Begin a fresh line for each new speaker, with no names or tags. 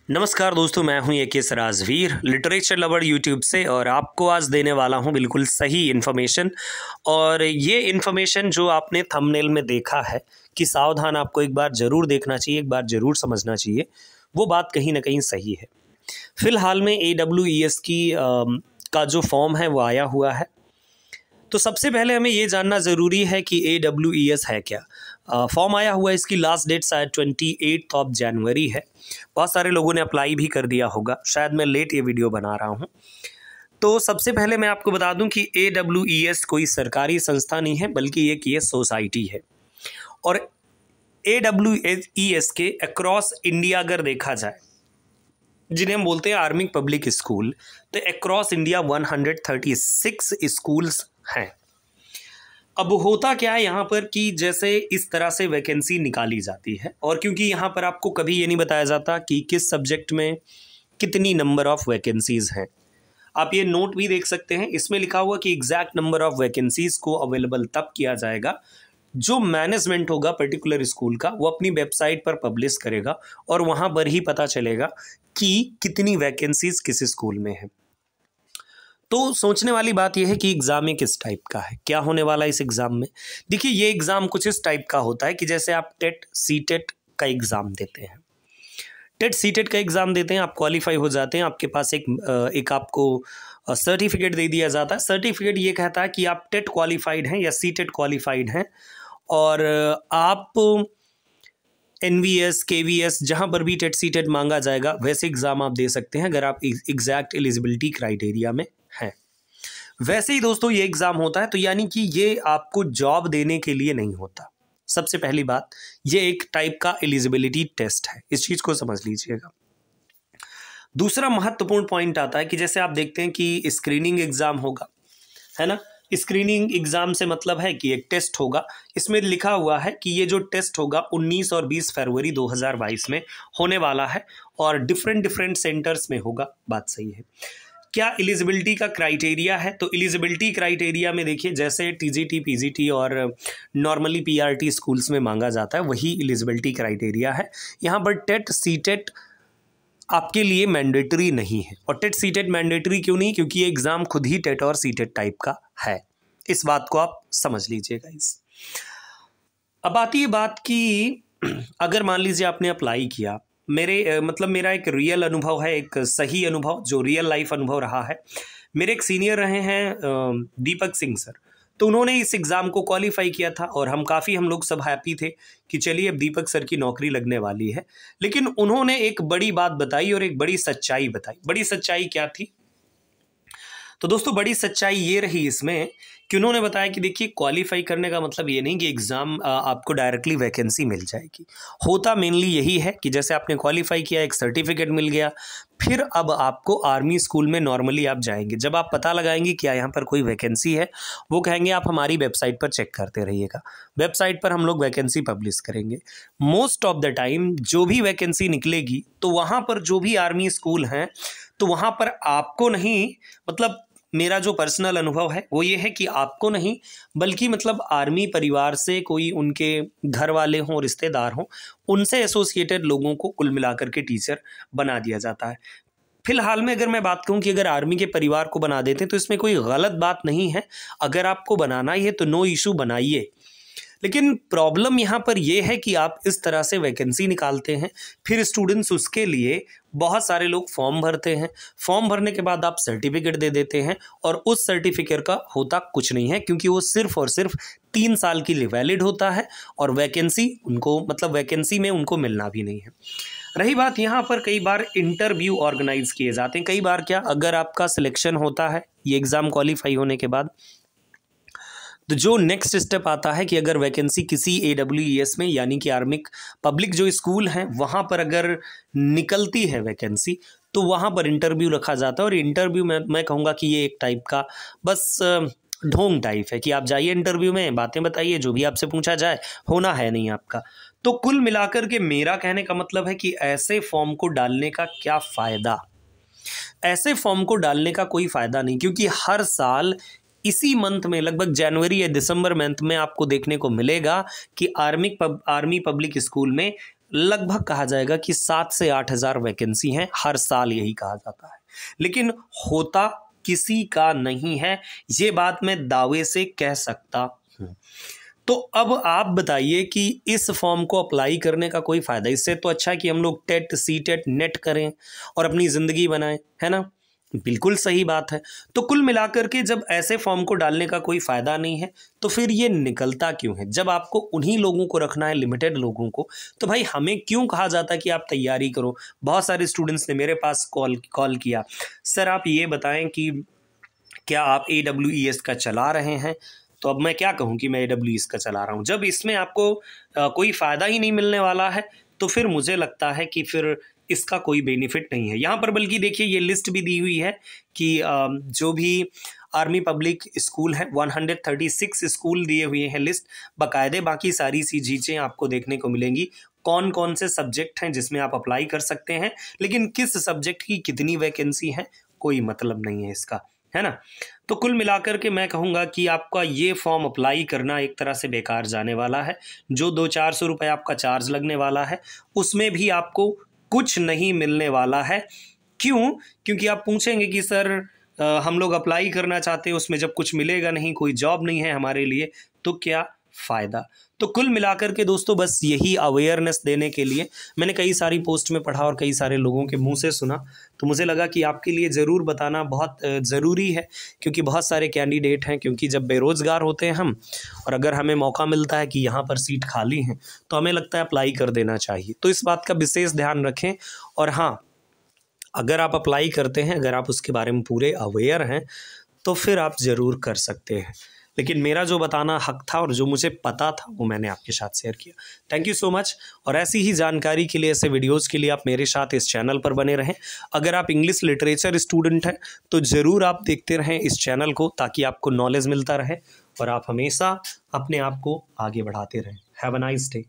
नमस्कार दोस्तों, मैं हूं AKS Rajveer literature lover YouTube से और आपको आज देने वाला हूं बिल्कुल सही इन्फॉर्मेशन। और ये इन्फॉर्मेशन जो आपने थंबनेल में देखा है कि सावधान, आपको एक बार ज़रूर देखना चाहिए, एक बार ज़रूर समझना चाहिए, वो बात कहीं ना कहीं सही है। फ़िलहाल में AWES का जो फॉर्म है वो आया हुआ है। तो सबसे पहले हमें ये जानना ज़रूरी है कि AWES है क्या। फॉर्म आया हुआ है, इसकी लास्ट डेट शायद 28 जनवरी है। बहुत सारे लोगों ने अप्लाई भी कर दिया होगा, शायद मैं लेट ये वीडियो बना रहा हूँ। तो सबसे पहले मैं आपको बता दूं कि AWES कोई सरकारी संस्था नहीं है, बल्कि एक ये सोसाइटी है। और AWES के अक्रॉस इंडिया अगर देखा जाए, जिन्हें हम बोलते हैं आर्मी पब्लिक स्कूल, तो अक्रॉस इंडिया 136 स्कूल्स हैं। अब होता क्या है यहाँ पर कि जैसे इस तरह से वैकेंसी निकाली जाती है, और क्योंकि यहाँ पर आपको कभी ये नहीं बताया जाता कि किस सब्जेक्ट में कितनी नंबर ऑफ वैकेंसीज हैं। आप ये नोट भी देख सकते हैं, इसमें लिखा हुआ कि एग्जैक्ट नंबर ऑफ वैकेंसीज को अवेलेबल तब किया जाएगा जो मैनेजमेंट होगा पर्टिकुलर स्कूल का, वो अपनी वेबसाइट पर पब्लिश करेगा और वहाँ पर ही पता चलेगा कि कितनी वैकेंसीज किस स्कूल में है। तो सोचने वाली बात यह है कि एग्ज़ाम में किस टाइप का है, क्या होने वाला है इस एग्ज़ाम में। देखिए, ये एग्ज़ाम कुछ इस टाइप का होता है कि जैसे आप टेट सीटेट का एग्ज़ाम देते हैं। टेट सीटेट का एग्ज़ाम देते हैं, आप क्वालिफाई हो जाते हैं, आपके पास एक आपको सर्टिफिकेट दे दिया जाता है। सर्टिफिकेट ये कहता है कि आप टेट क्वालिफाइड हैं या सीटेट क्वालिफाइड हैं, और आप NVS KVS जहाँ पर भी टेट सीटेट मांगा जाएगा वैसे एग्ज़ाम आप दे सकते हैं अगर आप एग्जैक्ट एलिजिबिलिटी क्राइटेरिया में हैं। वैसे ही दोस्तों ये एग्ज़ाम होता है, तो यानी कि ये आपको जॉब देने के लिए नहीं होता। सबसे पहली बात, ये एक टाइप का एलिजिबिलिटी टेस्ट है, इस चीज़ को समझ लीजिएगा। दूसरा महत्वपूर्ण पॉइंट आता है कि जैसे आप देखते हैं कि स्क्रीनिंग एग्ज़ाम होगा, है ना। स्क्रीनिंग एग्ज़ाम से मतलब है कि एक टेस्ट होगा। इसमें लिखा हुआ है कि ये जो टेस्ट होगा 19 और 20 फरवरी 2022 में होने वाला है, और डिफरेंट सेंटर्स में होगा। बात सही है। क्या एलिजिबिलिटी का क्राइटेरिया है, तो एलिजिबिलिटी क्राइटेरिया में देखिए, जैसे TGT PGT और नॉर्मली PRT स्कूल्स में मांगा जाता है, वही एलिजिबिलिटी क्राइटेरिया है। यहाँ पर टेट सीटेट आपके लिए मैंडेटरी नहीं है। और टेट सीटेट मैंडेटरी क्यों नहीं? क्योंकि ये एग्ज़ाम खुद ही टेट और सीटेट टाइप का है। इस बात को आप समझ लीजिएगा। अब आती है बात कि अगर मान लीजिए आपने अप्लाई किया, मेरा एक रियल अनुभव है, एक सही अनुभव जो रियल लाइफ अनुभव रहा है। मेरे एक सीनियर रहे हैं दीपक सिंह सर, तो उन्होंने इस एग्ज़ाम को क्वालिफाई किया था, और हम लोग सब हैप्पी थे कि चलिए अब दीपक सर की नौकरी लगने वाली है। लेकिन उन्होंने एक बड़ी बात बताई और एक बड़ी सच्चाई बताई। बड़ी सच्चाई क्या थी? तो दोस्तों, बड़ी सच्चाई ये रही इसमें कि उन्होंने बताया कि देखिए, क्वालिफाई करने का मतलब ये नहीं कि एग्ज़ाम आपको डायरेक्टली वैकेंसी मिल जाएगी। होता मेनली यही है कि जैसे आपने क्वालिफाई किया, एक सर्टिफिकेट मिल गया, फिर अब आपको आर्मी स्कूल में नॉर्मली आप जाएंगे। जब आप पता लगाएंगे क्या यहाँ पर कोई वैकेंसी है, वो कहेंगे आप हमारी वेबसाइट पर चेक करते रहिएगा, वेबसाइट पर हम लोग वैकेंसी पब्लिश करेंगे। मोस्ट ऑफ द टाइम जो भी वैकेंसी निकलेगी, तो वहाँ पर जो भी आर्मी स्कूल हैं, तो वहाँ पर आपको नहीं, मतलब मेरा जो पर्सनल अनुभव है वो ये है कि आपको नहीं, बल्कि मतलब आर्मी परिवार से कोई उनके घर वाले हों, रिश्तेदार हों, उनसे एसोसिएटेड लोगों को कुल मिलाकर के टीचर बना दिया जाता है। फिलहाल में अगर मैं बात कहूँ कि अगर आर्मी के परिवार को बना देते हैं तो इसमें कोई गलत बात नहीं है। अगर आपको बनाना ही है तो नो इशू, बनाइए। लेकिन प्रॉब्लम यहाँ पर यह है कि आप इस तरह से वैकेंसी निकालते हैं, फिर स्टूडेंट्स उसके लिए बहुत सारे लोग फॉर्म भरते हैं। फॉर्म भरने के बाद आप सर्टिफिकेट दे देते हैं, और उस सर्टिफिकेट का होता कुछ नहीं है, क्योंकि वो सिर्फ और सिर्फ 3 साल के लिए वैलिड होता है, और वैकेंसी में उनको मिलना भी नहीं है। रही बात, यहाँ पर कई बार इंटरव्यू ऑर्गेनाइज किए जाते हैं। कई बार क्या, अगर आपका सिलेक्शन होता है ये एग्ज़ाम क्वालिफाई होने के बाद, तो जो नेक्स्ट स्टेप आता है कि अगर वैकेंसी किसी AWES में, यानी कि आर्मी पब्लिक जो स्कूल हैं, वहाँ पर अगर निकलती है वैकेंसी, तो वहाँ पर इंटरव्यू रखा जाता है। और इंटरव्यू में मैं कहूँगा कि ये एक टाइप का बस ढोंग टाइप है कि आप जाइए इंटरव्यू में, बातें बताइए, जो भी आपसे पूछा जाए, होना है नहीं आपका। तो कुल मिलाकर के मेरा कहने का मतलब है कि ऐसे फॉर्म को डालने का क्या फ़ायदा? ऐसे फॉर्म को डालने का कोई फ़ायदा नहीं, क्योंकि हर साल इसी मंथ में, लगभग जनवरी या दिसंबर मंथ में आपको देखने को मिलेगा कि आर्मी पब्लिक स्कूल में लगभग कहा जाएगा कि 7 से 8 हज़ार वैकेंसी हैं, हर साल यही कहा जाता है, लेकिन होता किसी का नहीं है, ये बात मैं दावे से कह सकता हूँ। तो अब आप बताइए कि इस फॉर्म को अप्लाई करने का कोई फ़ायदा? इससे तो अच्छा है कि हम लोग टेट, सीटेट, नेट करें और अपनी ज़िंदगी बनाएं, है ना? बिल्कुल सही बात है। तो कुल मिलाकर के जब ऐसे फॉर्म को डालने का कोई फ़ायदा नहीं है, तो फिर ये निकलता क्यों है? जब आपको उन्हीं लोगों को रखना है, लिमिटेड लोगों को, तो भाई हमें क्यों कहा जाता है कि आप तैयारी करो? बहुत सारे स्टूडेंट्स ने मेरे पास कॉल किया, सर आप ये बताएं कि क्या आप AWES का चला रहे हैं? तो अब मैं क्या कहूँ कि मैं AWES का चला रहा हूँ। जब इसमें आपको कोई फ़ायदा ही नहीं मिलने वाला है, तो फिर मुझे लगता है कि फिर इसका कोई बेनिफिट नहीं है। यहाँ पर बल्कि देखिए ये लिस्ट भी दी हुई है कि जो भी आर्मी पब्लिक स्कूल है, 136 स्कूल दिए हुए हैं लिस्ट बाकायदे, बाकी सारी सी चीज़ें आपको देखने को मिलेंगी, कौन कौन से सब्जेक्ट हैं जिसमें आप अप्लाई कर सकते हैं, लेकिन किस सब्जेक्ट की कितनी वैकेंसी है कोई मतलब नहीं है इसका, है ना? तो कुल मिलाकर के मैं कहूँगा कि आपका ये फॉर्म अप्लाई करना एक तरह से बेकार जाने वाला है। जो 200-400 रुपये आपका चार्ज लगने वाला है, उसमें भी आपको कुछ नहीं मिलने वाला है। क्यों? क्योंकि आप पूछेंगे कि सर हम लोग अप्लाई करना चाहते हैं, उसमें जब कुछ मिलेगा नहीं, कोई जॉब नहीं है हमारे लिए, तो क्या फ़ायदा? तो कुल मिलाकर के दोस्तों बस यही अवेयरनेस देने के लिए मैंने कई सारी पोस्ट में पढ़ा और कई सारे लोगों के मुंह से सुना, तो मुझे लगा कि आपके लिए ज़रूर बताना बहुत ज़रूरी है, क्योंकि बहुत सारे कैंडिडेट हैं, क्योंकि जब बेरोज़गार होते हैं हम और अगर हमें मौका मिलता है कि यहाँ पर सीट खाली हैं, तो हमें लगता है अप्लाई कर देना चाहिए। तो इस बात का विशेष ध्यान रखें। और हाँ, अगर आप अप्लाई करते हैं, अगर आप उसके बारे में पूरे अवेयर हैं, तो फिर आप ज़रूर कर सकते हैं। लेकिन मेरा जो बताना हक था और जो मुझे पता था वो मैंने आपके साथ शेयर किया। Thank you so much. और ऐसी ही जानकारी के लिए, ऐसे वीडियोस के लिए आप मेरे साथ इस चैनल पर बने रहें। अगर आप इंग्लिश लिटरेचर स्टूडेंट हैं तो ज़रूर आप देखते रहें इस चैनल को, ताकि आपको नॉलेज मिलता रहे और आप हमेशा अपने आप को आगे बढ़ाते रहें। Have a nice day.